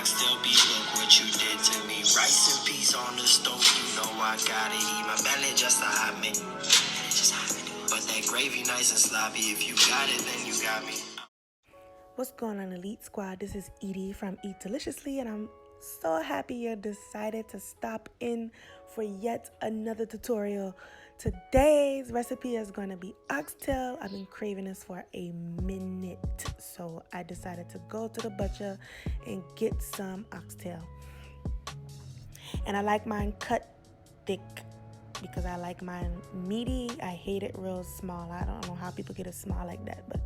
Oxtail beef, look what you did to me. Rice and peas on the stove, you know I gotta eat. My belly just a hot minute. But that gravy nice and sloppy. If you got it, then you got me. What's going on, Elite Squad? This is Edie from Eat Deliciously, and I'm so happy you decided to stop in for yet another tutorial. Today's recipe is going to be oxtail. I've been craving this for a minute, so I decided to go to the butcher and get some oxtail. And I like mine cut thick because I like mine meaty. I hate it real small. I don't know how people get it small like that, but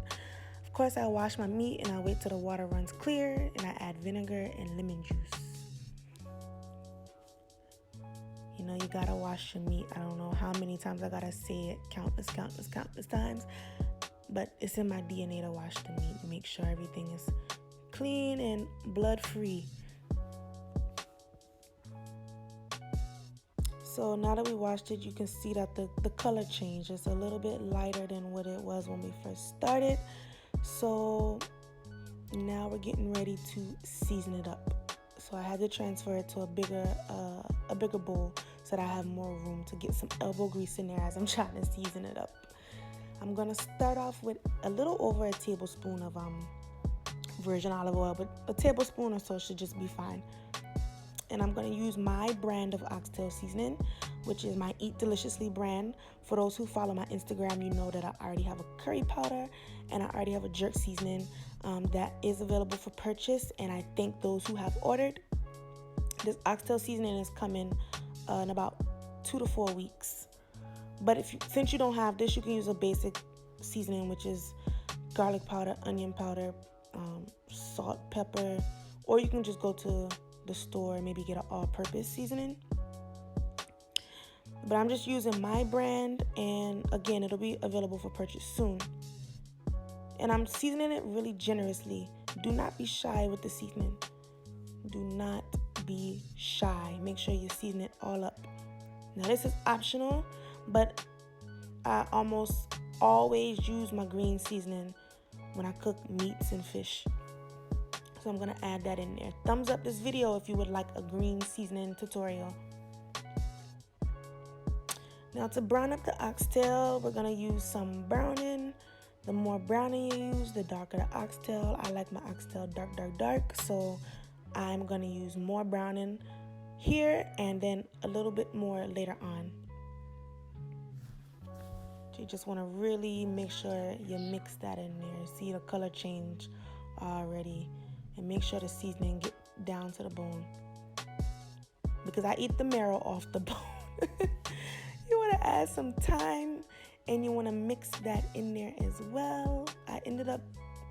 of course, I wash my meat and I wait till the water runs clear, and I add vinegar and lemon juice. You know, you gotta wash your meat. I don't know how many times I gotta say it, countless times, but it's in my DNA to wash the meat and make sure everything is clean and blood free. So now that we washed it, you can see that the color changed. It's a little bit lighter than what it was when we first started. So now we're getting ready to season it up. So I had to transfer it to a bigger bowl so that I have more room to get some elbow grease in there as I'm trying to season it up. I'm gonna start off with a little over a tablespoon of virgin olive oil, but a tablespoon or so should just be fine. And I'm gonna use my brand of oxtail seasoning, which is my Eat Deliciously brand. For those who follow my Instagram, you know that I already have a curry powder and I already have a jerk seasoning that is available for purchase. And I thank those who have ordered. This oxtail seasoning is coming in about 2 to 4 weeks. But since you don't have this, you can use a basic seasoning, which is garlic powder, onion powder, salt, pepper, or you can just go to the store and maybe get an all-purpose seasoning. But I'm just using my brand, and again, it'll be available for purchase soon. And I'm seasoning it really generously. Do not be shy with the seasoning. Do not be shy. Make sure you season it all up. Now this is optional, but I almost always use my green seasoning when I cook meats and fish. So I'm going to add that in there. Thumbs up this video if you would like a green seasoning tutorial. Now to brown up the oxtail, we're going to use some browning. The more browning you use, the darker the oxtail. I like my oxtail dark. So I'm going to use more browning here and then a little bit more later on. You just want to really make sure you mix that in there. See the color change already. And make sure the seasoning get down to the bone, because I eat the marrow off the bone. You want to add some thyme and you want to mix that in there as well. I ended up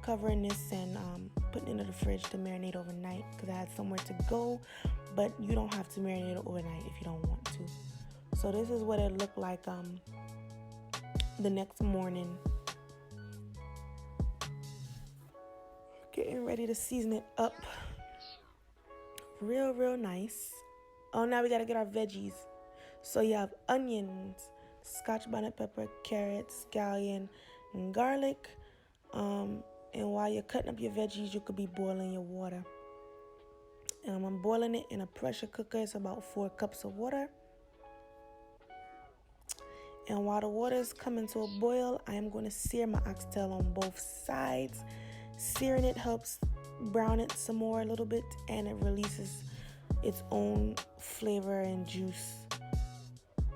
covering this and putting it in the fridge to marinate overnight because I had somewhere to go, but you don't have to marinate it overnight if you don't want to. So this is what it looked like the next morning. Getting ready to season it up real nice. Oh, now we gotta get our veggies. So you have onions, scotch bonnet pepper, carrots, scallion, and garlic. And while you're cutting up your veggies, you could be boiling your water. I'm boiling it in a pressure cooker. It's about 4 cups of water. And while the water is coming to a boil, I am going to sear my oxtail on both sides. Searing it helps brown it some more a little bit, and it releases its own flavor and juice.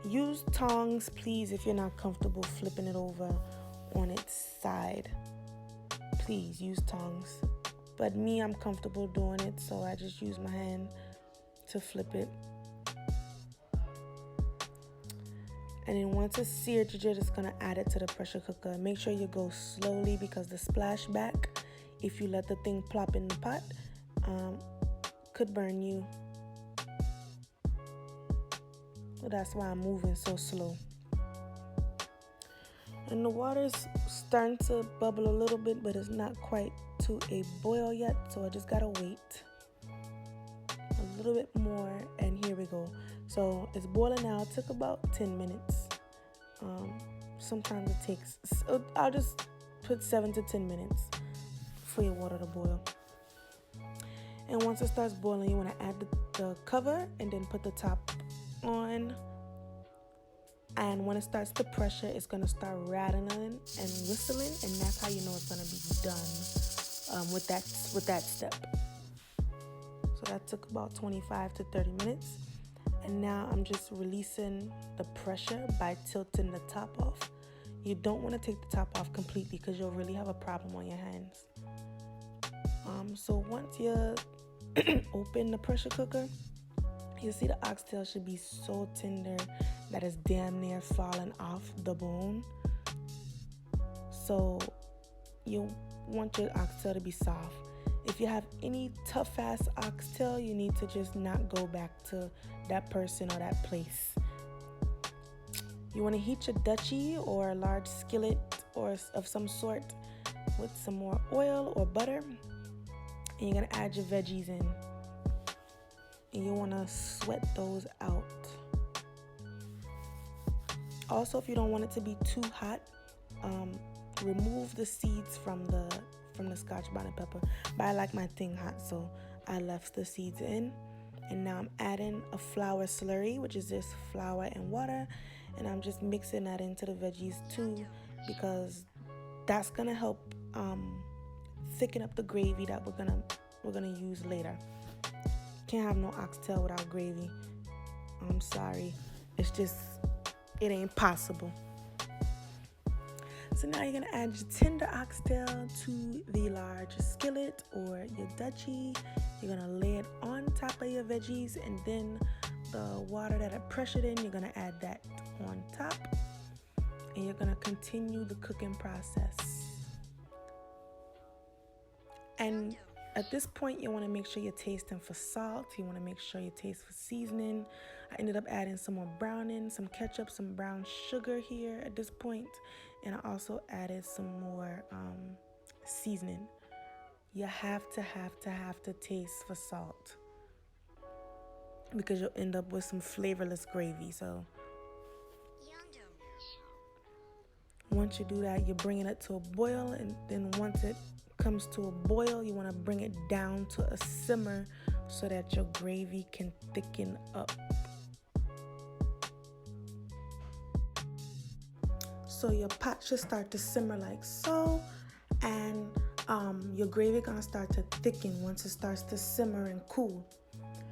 Use tongs, please, if you're not comfortable flipping it over on its side. Please use tongs. But me, I'm comfortable doing it, so I just use my hand to flip it. And then once it's seared, you're just going to add it to the pressure cooker. Make sure you go slowly because the splashback, if you let the thing plop in the pot, could burn you. So that's why I'm moving so slow. And the water's starting to bubble a little bit, but it's not quite to a boil yet, so I just gotta wait a little bit more, and here we go. So it's boiling now. It took about 10 minutes. Sometimes it takes, I'll just put 7 to 10 minutes for your water to boil. And once it starts boiling, you want to add the cover and then put the top on. And when it starts to pressure, it's going to start rattling and whistling, and that's how you know it's going to be done with that step. So that took about 25 to 30 minutes. And now I'm just releasing the pressure by tilting the top off. You don't want to take the top off completely because you'll really have a problem on your hands. So once you open the pressure cooker, you see the oxtail should be so tender that it's damn near falling off the bone. So you want your oxtail to be soft. If you have any tough ass oxtail, you need to just not go back to that person or that place. You want to heat your duchy or a large skillet or of some sort with some more oil or butter, and you're going to add your veggies in. And you want to sweat those out. Also, if you don't want it to be too hot, remove the seeds from the Scotch bonnet pepper. But I like my thing hot, so I left the seeds in. And now I'm adding a flour slurry, which is just flour and water, and I'm just mixing that into the veggies too, because that's gonna help thicken up the gravy that we're gonna use later. Can't have no oxtail without gravy. I'm sorry. It ain't possible. So now you're gonna add your tender oxtail to the large skillet or your duchy. You're gonna lay it on top of your veggies, and then the water that I pressured in, you're gonna add that on top. And you're gonna continue the cooking process. And at this point, you want to make sure you're tasting for salt. You want to make sure you taste for seasoning. I ended up adding some more browning, some ketchup, some brown sugar here at this point. And I also added some more seasoning. You have to taste for salt, because you'll end up with some flavorless gravy. So once you do that, you're bringing it to a boil, and then once it comes to a boil, you want to bring it down to a simmer so that your gravy can thicken up. So your pot should start to simmer like so, and your gravy gonna start to thicken once it starts to simmer and cool.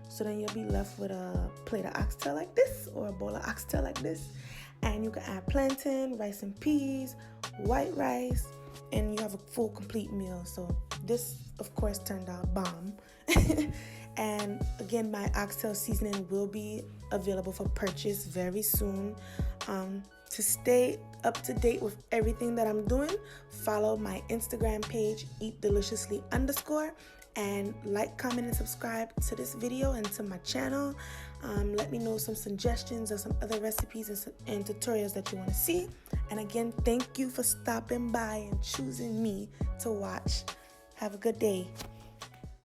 So then you'll be left with a plate of oxtail like this, or a bowl of oxtail like this, and you can add plantain, rice and peas, white rice, and you have a full complete meal. So this of course turned out bomb. And again, my oxtail seasoning will be available for purchase very soon. To stay up to date with everything that I'm doing, follow my Instagram page, eatdeliciously_, and like, comment, and subscribe to this video and to my channel. Let me know some suggestions of some other recipes and tutorials that you want to see. And again, thank you for stopping by and choosing me to watch. Have a good day.